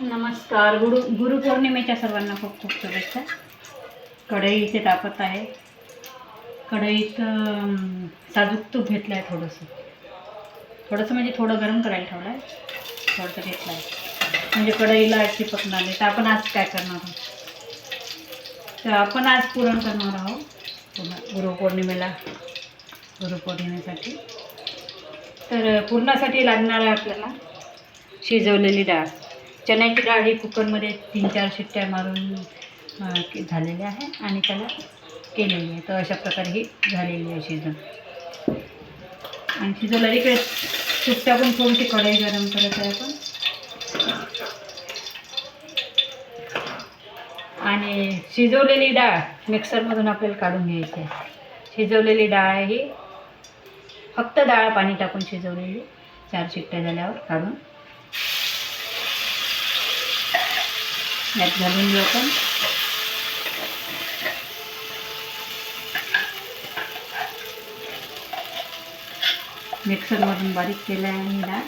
नमस्कार. गुरुपौर्णिमेच्या सर्वांना खूप खूप शुभेच्छा. कढई इथे तापत आहे. कढईत साजूक तूप घेतलं आहे. थोडंसं म्हणजे थोडं गरम करायला ठेवलं आहे. थोडंसं घेतलं आहे म्हणजे कढईला चिपकणार नाही. तर आपण आज काय करणार आहोत, तर आपण आज पुरण करणार आहोत गुरुपौर्णिमेसाठी. तर पुरणासाठी लागणार आहे आपल्याला शिजवलेली डाळ. चण्याची डाळ ही कुकरमध्ये 3-4 शिट्ट्या मारून झालेली आहे आणि त्याला केलेली आहे. तर अशा प्रकारे ही झालेली आहे शिजून. आणि शिजवलेली इकडे तूप टाकून थोडीशी कढई गरम करत आहे आपण. आणि शिजवलेली डाळ मिक्सरमधून आपल्याला काढून घ्यायची आहे. शिजवलेली डाळ आहे ही, फक्त डाळ पाणी टाकून शिजवलेली. 4 शिट्ट्या झाल्यावर काढून यात घालून घेऊ आपण. मिक्सरमधून बारीक केलं आहे आणि डाळ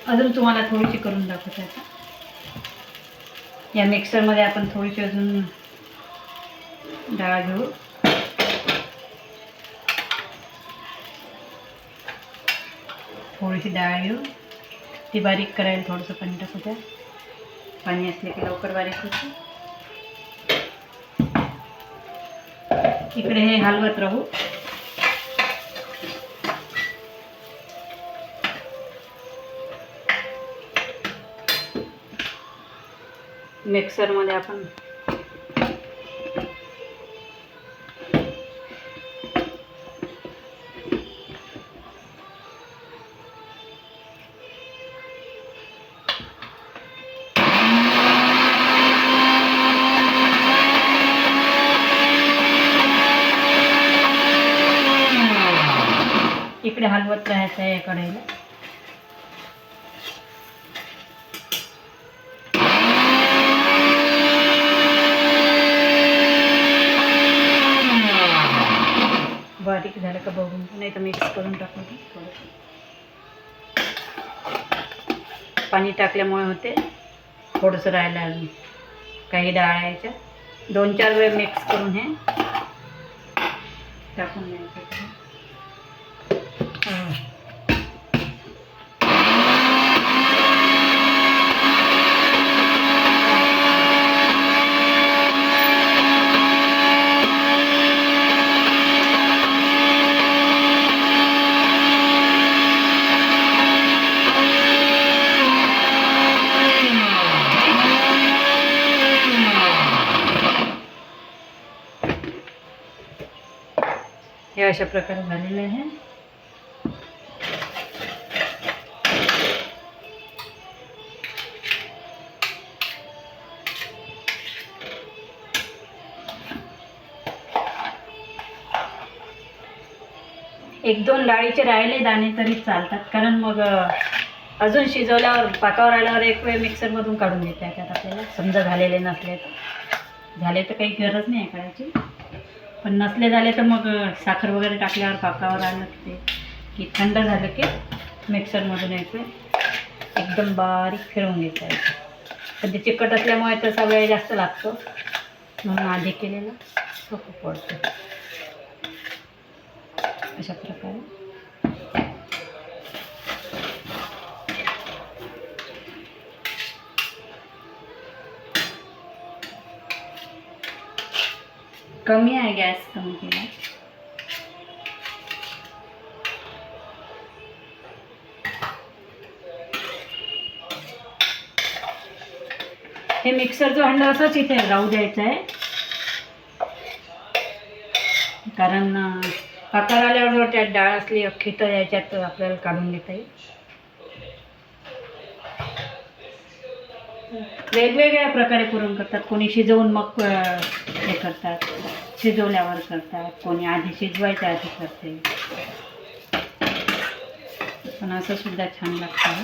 अजून तुम्हाला थोडीशी करून दाखवते. आता या मिक्सरमध्ये आपण थोडीशी अजून डाळ घेऊ. थोडीशी डाळ घेऊ, ती बारीक करायला थोडंसं पाणी टाकू. द्या, पाणी असले की लवकर बारीक होते. इकडे हे हलवत राहू. मिक्सरमध्ये आपण इकडे हलवत राहायचं आहे कढईला. बारीक झालं का बघून, नाही तर मिक्स करून टाकू. पाणी टाकल्यामुळे होते थोडंसं राहिलं अजून. काही डाळ यायच्या 2-4 वेळ मिक्स करून हे टाकून द्यायचं. हे अशा प्रकारे झालेलं आहे. एक दोन डाळीचे राहिले दाणे तरी चालतात, कारण मग अजून शिजवल्यावर पाकावर आल्यावर एक वेळ मिक्सरमधून काढून घेता येतात आपल्याला. समजा झालेले नसले तर, झाले तर काही गरज नाही आहे काढायची, पण नसले झाले तर मग साखर वगैरे टाकल्यावर पाकावर आलं की थंड झालं की मिक्सरमधून एक वेळ एकदम बारीक फिरवून घेता येतं. पण ते चिकट असल्यामुळे तसा वेळ जास्त लागतो, म्हणून आधी केलेला सोपं पडतं. अशा प्रकारे कमी आहे, गॅस कमी केला. हे मिक्सरचं भांड असंच इथे राहू द्यायचं आहे, कारण पाकावर आल्यावर त्यात डाळ असली अख्खी तर याच्यात आपल्याला काढून घेता येईल. वेगवेगळ्या प्रकारे पुरण करतात. कोणी शिजवून मग हे करतात, शिजवल्यावर करतात. कोणी आधी शिजवायच्या आधी करते, पण असं सुद्धा छान लागतं.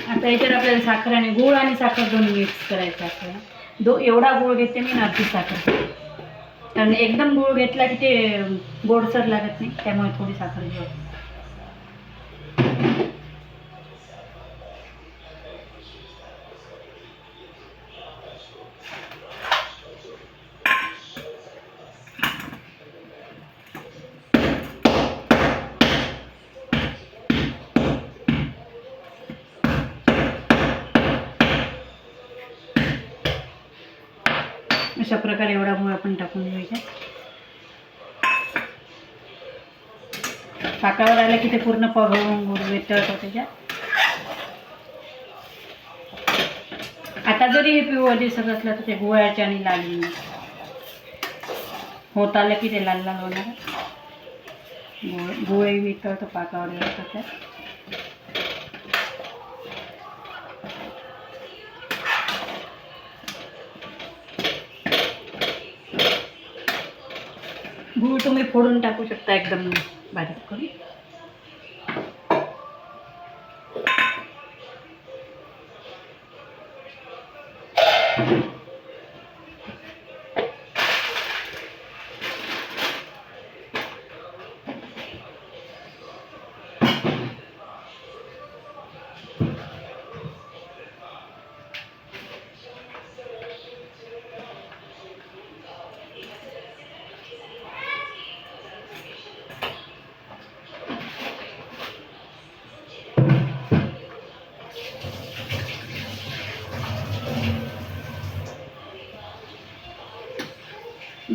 आता याच्यात आपल्याला साखर आणि गूळ आणि साखर दोन्ही मिक्स करायचं आपल्याला. एवढा गूळ घेते मी, अर्धी साखर. कारण एकदम गूळ घेतला की ते गोडसर लागत नाही, त्यामुळे थोडी साखर घेऊ. अशा प्रकारे एवढा गूळ आपण टाकून घ्यायचा. पाकावर आला की ते पूर्ण पघळून गूळ वितळतो त्याच्यात. आता जरी हे पिवळं दिसत असलं तर ते गुळाच्या आणि लाल होत आलं की ते लाल लाल होणार. गुळही वितळतो पाकावर येतो त्यात. गूळ तुम्ही फोडून टाकू शकता एकदम बारीक करून.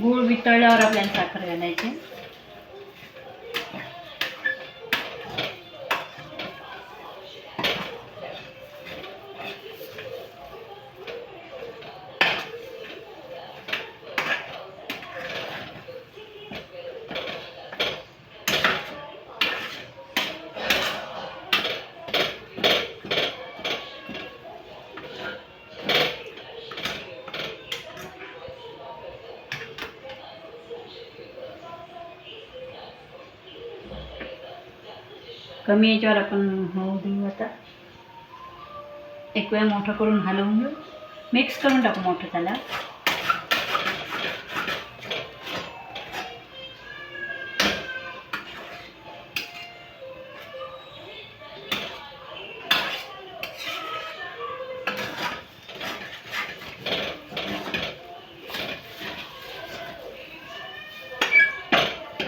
गूळ वितळल्यावर आपल्याला साखर घालायची. कमी याच्यावर आपण होऊ देऊ. आता एक वेळा मोठं करून हलवून घेऊ. मिक्स करून टाकू मोठं त्याला.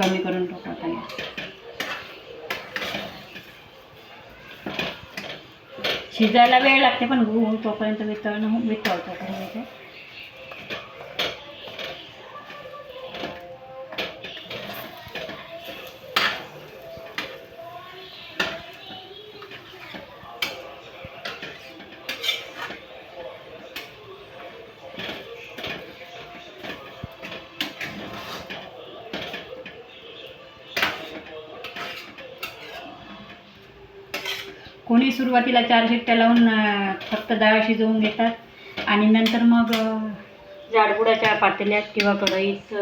कमी करून टाकू आता. शिजायला वेळ लागते पण गूळ तोपर्यंत वितळतो. कोणी सुरुवातीला 4 शिट्ट्या लावून फक्त डाळ शिजवून घेतात आणि नंतर मग जाडबुडाच्या पातेल्यात किंवा कढईत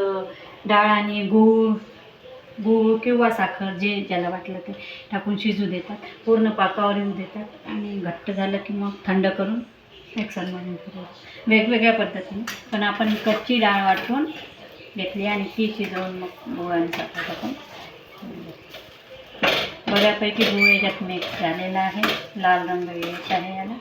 डाळ आणि गूळ किंवा साखर जे ज्याला वाटलं ते टाकून शिजू देतात. पूर्ण पाकावर येऊ देतात आणि घट्ट झालं की मग थंड करून मिक्सरमधून फिरवतात. वेगवेगळ्या पद्धतीने. पण आपण कच्ची डाळ वाटून घेतली आणि ती शिजवून मग गूळ आणि साखर टाकून बऱ्यापैकी गूळ याच्यात मिक्स झालेला आहे. लाल रंग येत आहे याला.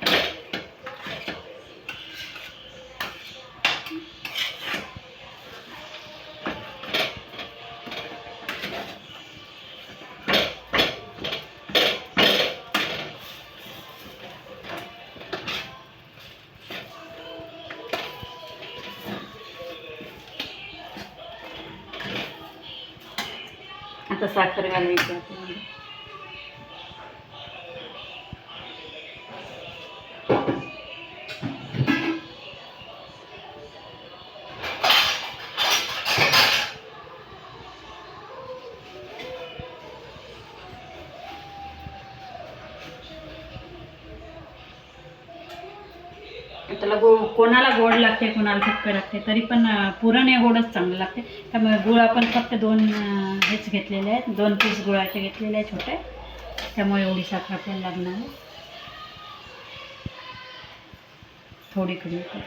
आता साखर घालायची आपल्याला. त्याला कोणाला गोड लागते कोणाला फिक्कं लागते, तरी पण पुरण हे गोडच चांगलं लागते. त्यामुळे गुळ आपण फक्त 2 हेच घेतलेले आहेत, 2 पीस गुळाचे घेतलेले आहे छोटे. त्यामुळे एवढी साखर आपल्याला लागणार आहे. थोडी कमी कर.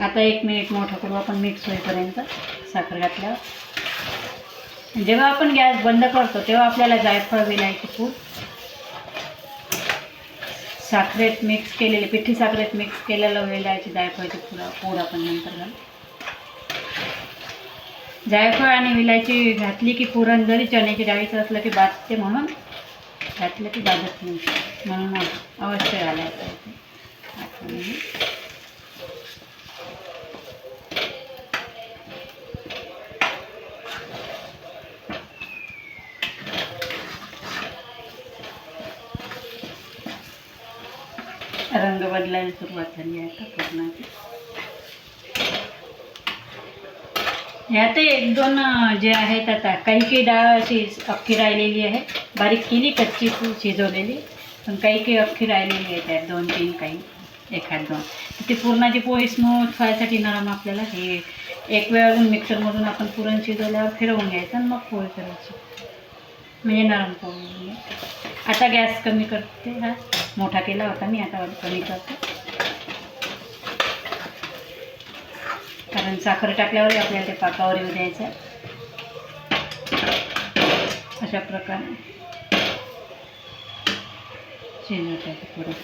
आता 1 मिनिट मोठं करू आपण मिक्स होईपर्यंत. साखर घातल्यावर जेव्हा आपण गॅस बंद करतो तेव्हा आपल्याला जायफळ, विलायची पूड साखरेत मिक्स केलेले, पिठी साखरेत मिक्स केलेलं विलायची जायफळची पूड आपण नंतर घालू. जायफळ आणि विलायची घातली की पुरण जरी चण्याची डाळीचं असलं की भाजते, म्हणून घातलं की भाजत नाही, म्हणून अवश्य घालायचं आहे. रंग बदलायला सुरुवात झाली आहे आता पुरणाची. ह्यात 1-2 जे आहेत, आता काही डाळ अशी अख्खी राहिलेली आहे, बारीक केली कच्ची शिजवलेली, पण काही अख्खी राहिलेली आहे त्यात 2-3, काही 1-2. ती पुरणाची पोळी स्मूथ व्हायसाठी नरम आपल्याला हे एक वेळ अजून मिक्सरमधून आपण पुरण शिजवल्यावर फिरवून घ्यायचं आणि मग पोळी करायची, म्हणजे नरम पोळी. आता गॅस कमी करते. हा मोठा केला होता मी, आता कमी करते, कारण साखर टाकल्यावर आपल्याला ते पाकावर येऊ द्यायचं. अशा प्रकारे शिजवायचं पुढे.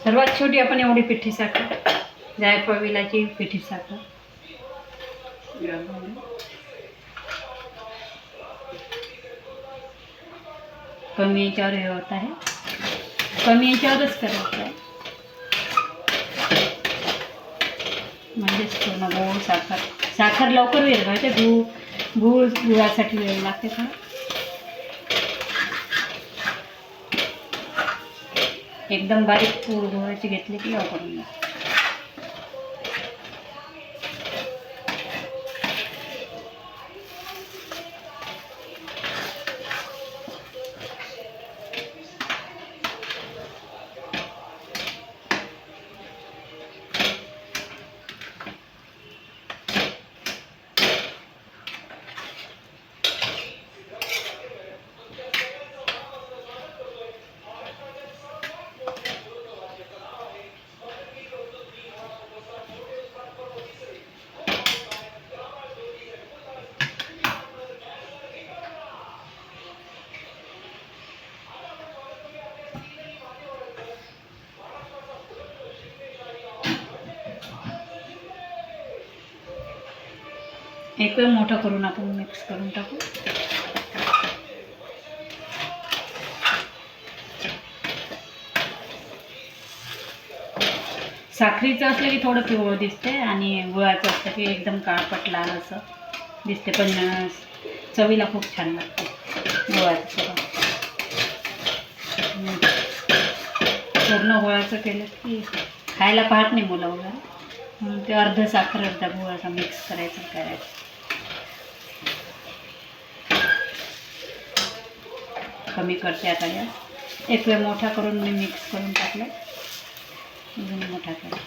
सर्वात छोटी आपण एवढी पिठी साखर, जायफळ, विलायची पिठी साखर कमी याच्यावर हे होत आहे, कमी याच्यावरच करायचं आहे, म्हणजेच पूर्ण गूळ साखर लवकर विरघळते. गुळासाठी वेळ लागते का. एकदम बारीक पूड गव्हाची घेतली की लवकर होईल. एक वेळ मोठं करून आपण मिक्स करून टाकू. साखरीचं असलं की थोडं पिवळं दिसते आणि गुळाचं असलं की एकदम काळपट लाल असं दिसते, पण चवीला खूप छान लागते गुळाचं. पूर्ण गुळाचं केलं की खायला पाहत नाही मुलं वगैरे, म्हणून ते अर्ध साखर अर्धा गुळाचा मिक्स करायचं. कमी करते आता या. एक वेळ मोठा करून मी मिक्स करून टाकलं, अजून मोठा करा.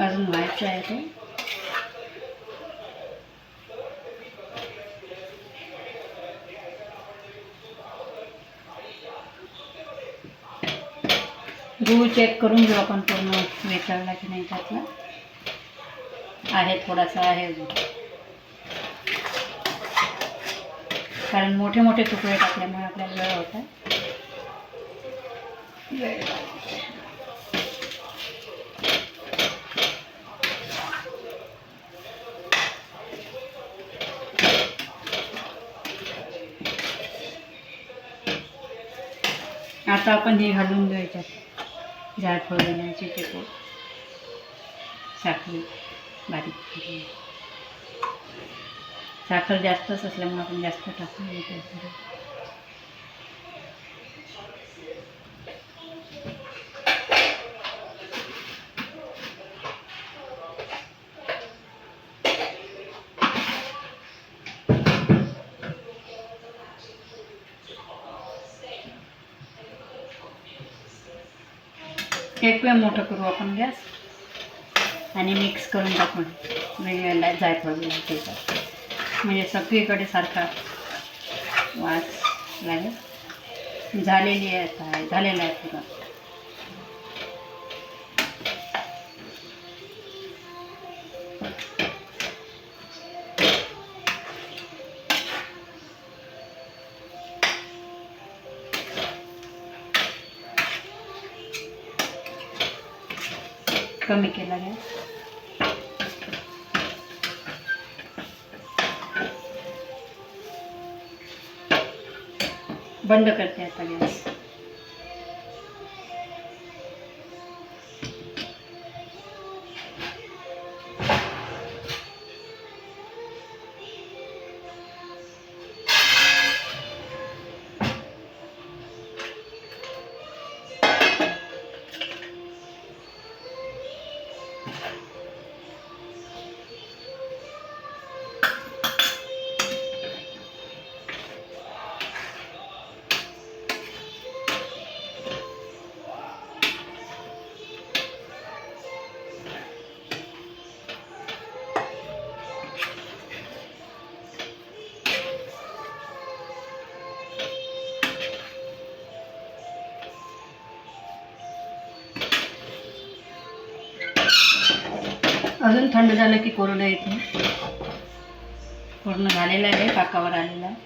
अजून व्हायचं आहे ते. गूळ चेक करून घेऊ आपण पूर्ण वेचाळला की नाही त्यातला. आहे थोडासा आहे अजून, कारण मोठे मोठे तुकडे टाकल्यामुळे आपल्याला वेळ होता. आता आपण हे घालून घेऊ याच्यात जायफळ वेलची पूड, साखर बारीक, साखर जास्तच असल्यामुळे आपण जास्त टाकून घेतो. एक वेळ मोठं करू आपण गॅस आणि मिक्स करून टाकून वेगवेगळ्या जायफळ त्याच्यात, म्हणजे सगळीकडे सारखा वास लागेल. झालेली आहे, झालेला आहे पुरण. कमी केला गॅस. बंद करते आता गॅस. अजून थंड झालं की कोरडं येते. पूर्ण झालेलं आहे, पाकावर आलेला आहे.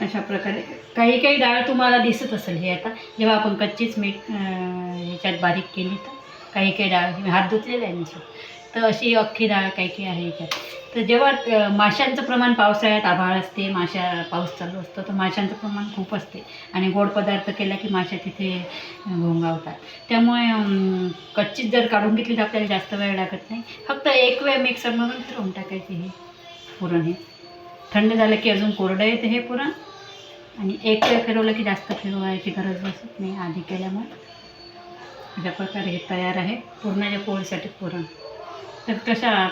अशा प्रकारे काही काही डाळ तुम्हाला दिसत असेल. हे आता जेव्हा आपण कच्चीच मीठ ह्याच्यात बारीक केली तर काही काही डाळ, हात धुतलेला आहे मी, तर अशी अख्खी डाळ काही काही आहे ह्याच्यात. तर जेव्हा माशांचं प्रमाण पावसाळ्यात आभाळ असते, पाऊस चालू असतो, तर माशांचं प्रमाण खूप असते आणि गोड पदार्थ केला की माशा तिथे घोंगावतात. त्यामुळे कच्चीच जर काढून घेतली तर आपल्याला जास्त वेळ लागत नाही. फक्त एक वेळ मिक्सरमधून फिरवून टाकायचे हे पुरण. हे थंड झालं की अजून कोरडं येते हे पुरण, आणि एक वेळ फिरवलं की जास्त फिरवायची गरज बसत नाही आधी केल्यामुळे. अशा प्रकारे हे तयार आहे पुरणाच्या पोळीसाठी पुरण. तर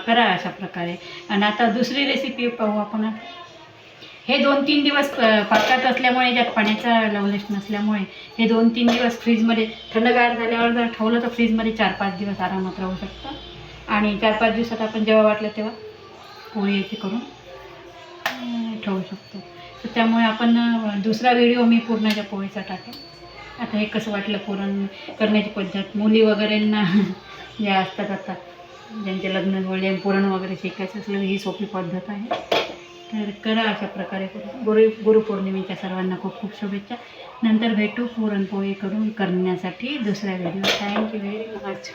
करा अशा प्रकारे. आणि आता दुसरी रेसिपी पाहू आपण. हे 2-3 दिवस पाकात असल्यामुळे, याच्यात पाण्याचा लवलेश नसल्यामुळे हे 2-3 दिवस फ्रीजमध्ये थंडगार झाल्यावर जर ठेवलं तर फ्रीजमध्ये 4-5 दिवस आरामात राहू शकतं. आणि 4-5 दिवसात आपण जेव्हा वाटलं तेव्हा पोळी याची करून ठेवू शकतो. तर त्यामुळे आपण दुसरा व्हिडिओ मी पुरणाच्या पोळीचा टाकेल. आता हे कसं वाटलं पुरण करण्याची पद्धत. मुली वगैरेंना ज्या असतात आता, ज्यांचे लग्न जुळले, पुरण वगैरे शिकायचं असलं, ही सोपी पद्धत आहे. तर करा अशा प्रकारे. गुरुपौर्णिमेच्या सर्वांना खूप खूप शुभेच्छा. नंतर भेटू पुरणपोळी करण्यासाठी दुसऱ्या व्हिडिओ. Thank you very much.